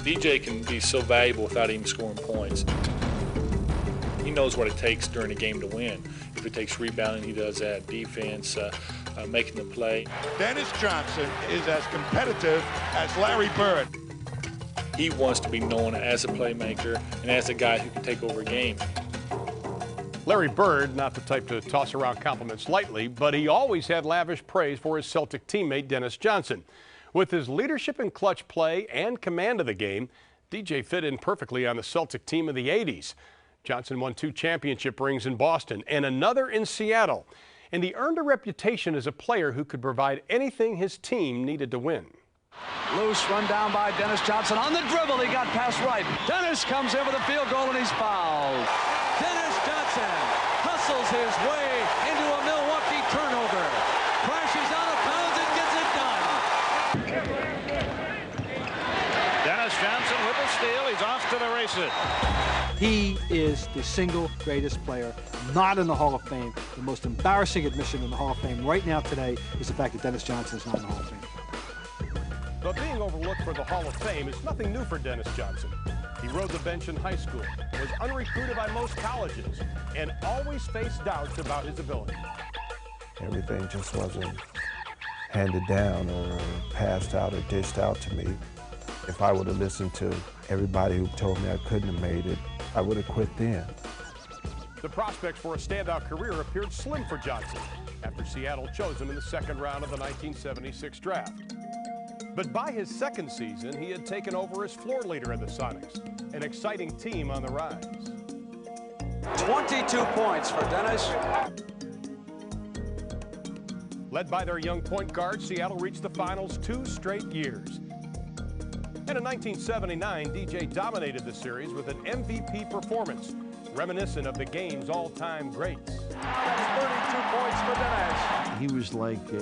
DJ can be so valuable without even scoring points. He knows what it takes during a game to win. If it takes rebounding, he does that. Defense, making the play. Dennis Johnson is as competitive as Larry Bird. He wants to be known as a playmaker and as a guy who can take over a game. Larry Bird, not the type to toss around compliments lightly, but he always had lavish praise for his Celtic teammate Dennis Johnson. With his leadership in clutch play and command of the game, DJ fit in perfectly on the Celtic team of the 80s. Johnson won 2 championship rings in Boston and another in Seattle, and he earned a reputation as a player who could provide anything his team needed to win. Loose, run down by Dennis Johnson. On the dribble, he got past right. Dennis comes in with a field goal, and he's fouled. Dennis Johnson hustles his way into a Milwaukee turnover. Crashes out of bounds and gets it done. Dennis Johnson with the steal. He's off to the races. He is the single greatest player not in the Hall of Fame. The most embarrassing admission in the Hall of Fame right now today is the fact that Dennis Johnson is not in the Hall of Fame. But being overlooked for the Hall of Fame is nothing new for Dennis Johnson. He rode the bench in high school, was unrecruited by most colleges, and always faced doubts about his ability. Everything just wasn't handed down or passed out or dished out to me. If I would have listened to everybody who told me I couldn't have made it, I would have quit then. The prospects for a standout career appeared slim for Johnson after Seattle chose him in the second round of the 1976 draft. But by his second season, he had taken over as floor leader of the Sonics, an exciting team on the rise. 22 points for Dennis. Led by their young point guard, Seattle reached the finals 2 straight years. And in 1979, DJ dominated the series with an MVP performance, reminiscent of the game's all-time greats. That's 32 points for Dennis. He was like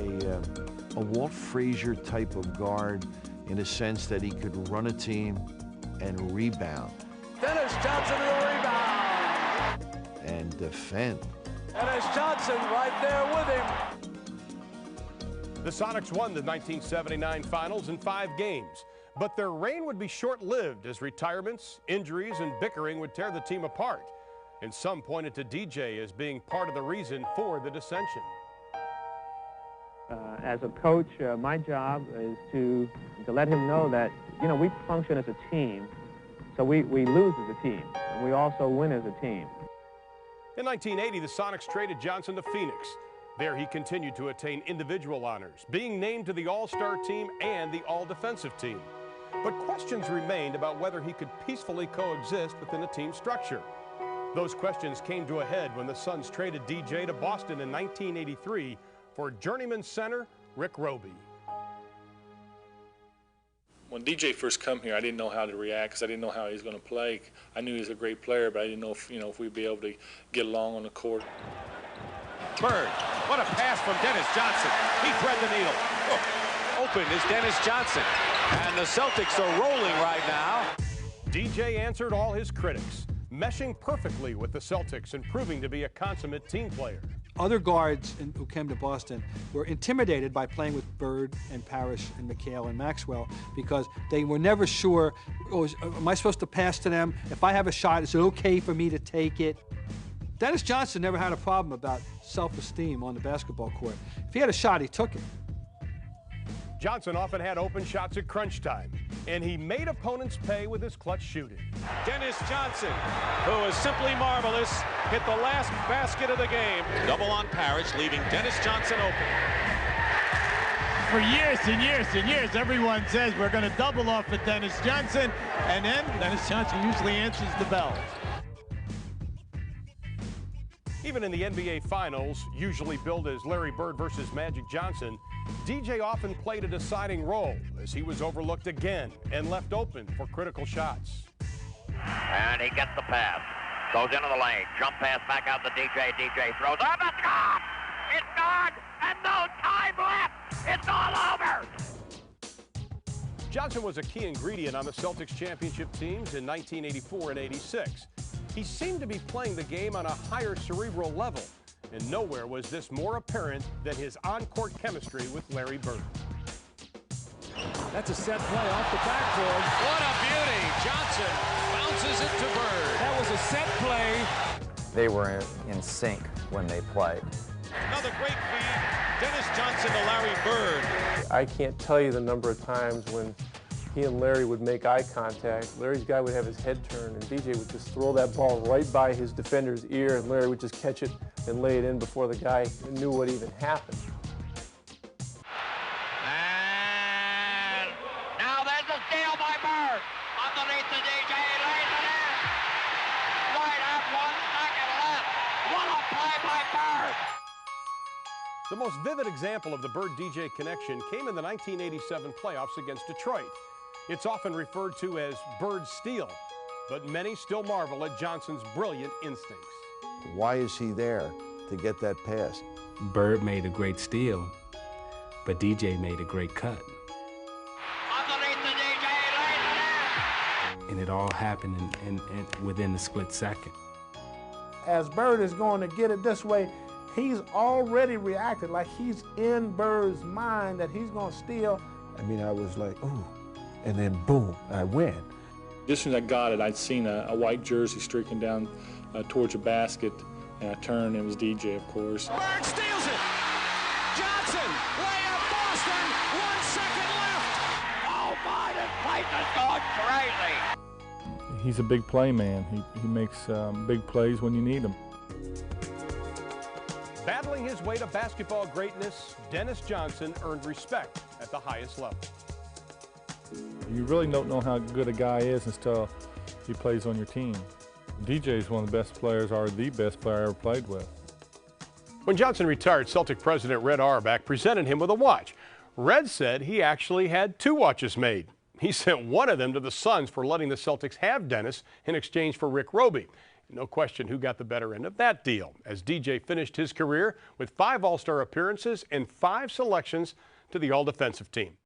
a Walt Frazier type of guard in a sense that he could run a team and rebound. Dennis Johnson with a rebound. And defend. Dennis Johnson right there with him. The Sonics won the 1979 finals in 5 games. But their reign would be short-lived as retirements, injuries, and bickering would tear the team apart. And some pointed to DJ as being part of the reason for the dissension. As a coach, my job is to let him know that, you know, we function as a team. So we lose as a team, and we also win as a team. In 1980, the Sonics traded Johnson to Phoenix. There he continued to attain individual honors, being named to the All-Star team and the All-Defensive team. But questions remained about whether he could peacefully coexist within a team structure. Those questions came to a head when the Suns traded DJ to Boston in 1983 for journeyman center Rick Roby. When DJ first come here, I didn't know how to react because I didn't know how he was going to play. I knew he was a great player, but I didn't know if, if we'd be able to get along on the court. Bird, what a pass from Dennis Johnson. He thread the needle. Oh, open is Dennis Johnson. And the Celtics are rolling right now. DJ answered all his critics, meshing perfectly with the Celtics and proving to be a consummate team player. Other guards who came to Boston were intimidated by playing with Bird and Parrish and McHale and Maxwell because they were never sure, am I supposed to pass to them? If I have a shot, is it okay for me to take it? Dennis Johnson never had a problem about self-esteem on the basketball court. If he had a shot, he took it. Johnson often had open shots at crunch time, and he made opponents pay with his clutch shooting. Dennis Johnson, who is simply marvelous, hit the last basket of the game. Double on Parrish, leaving Dennis Johnson open. For years and years and years, everyone says we're going to double off at Dennis Johnson, and then Dennis Johnson usually answers the bell. Even in the NBA Finals, usually billed as Larry Bird versus Magic Johnson, DJ often played a deciding role as he was overlooked again and left open for critical shots. And he gets the pass, goes into the lane, jump pass back out to DJ. DJ throws, oh, it's gone! It's gone! And no time left! It's all over! Johnson was a key ingredient on the Celtics championship teams in 1984 and 86. He seemed to be playing the game on a higher cerebral level, and nowhere was this more apparent than his on-court chemistry with Larry Bird. That's a set play off the backboard. What a beauty! it to Bird. That was a set play. They were in sync when they played. Another great feed. Dennis Johnson to Larry Bird. I can't tell you the number of times when he and Larry would make eye contact. Larry's guy would have his head turned, and DJ would just throw that ball right by his defender's ear, and Larry would just catch it and lay it in before the guy knew what even happened. And now there's a steal by Bird. Underneath the DJ, lays it in. Right at 1 second left. What a play by Bird. The most vivid example of the Bird-DJ connection came in the 1987 playoffs against Detroit. It's often referred to as Bird's steal, but many still marvel at Johnson's brilliant instincts. Why is he there to get that pass? Bird made a great steal, but DJ made a great cut. Underneath the DJ, lays it in. And it all happened within a split second. As Bird is going to get it this way, he's already reacted like he's in Bird's mind that he's going to steal. I mean, I was like, ooh, and then boom, I win. Just as soon as I got it, I'd seen a white jersey streaking down towards the basket, and I turned, and it was DJ, of course. Bird steals it. Johnson, layup, Boston, 1 second left. Oh my, this place is going crazy. He's a big play man. He makes big plays when you need them. Battling his way to basketball greatness, Dennis Johnson earned respect at the highest level. You really don't know how good a guy is until he plays on your team. DJ is one of the best players, or the best player I ever played with. When Johnson retired, Celtic president Red Auerbach presented him with a watch. Red said he actually had 2 watches made. He sent one of them to the Suns for letting the Celtics have Dennis in exchange for Rick Roby. No question who got the better end of that deal, as DJ finished his career with 5 All-Star appearances and 5 selections to the All-Defensive team.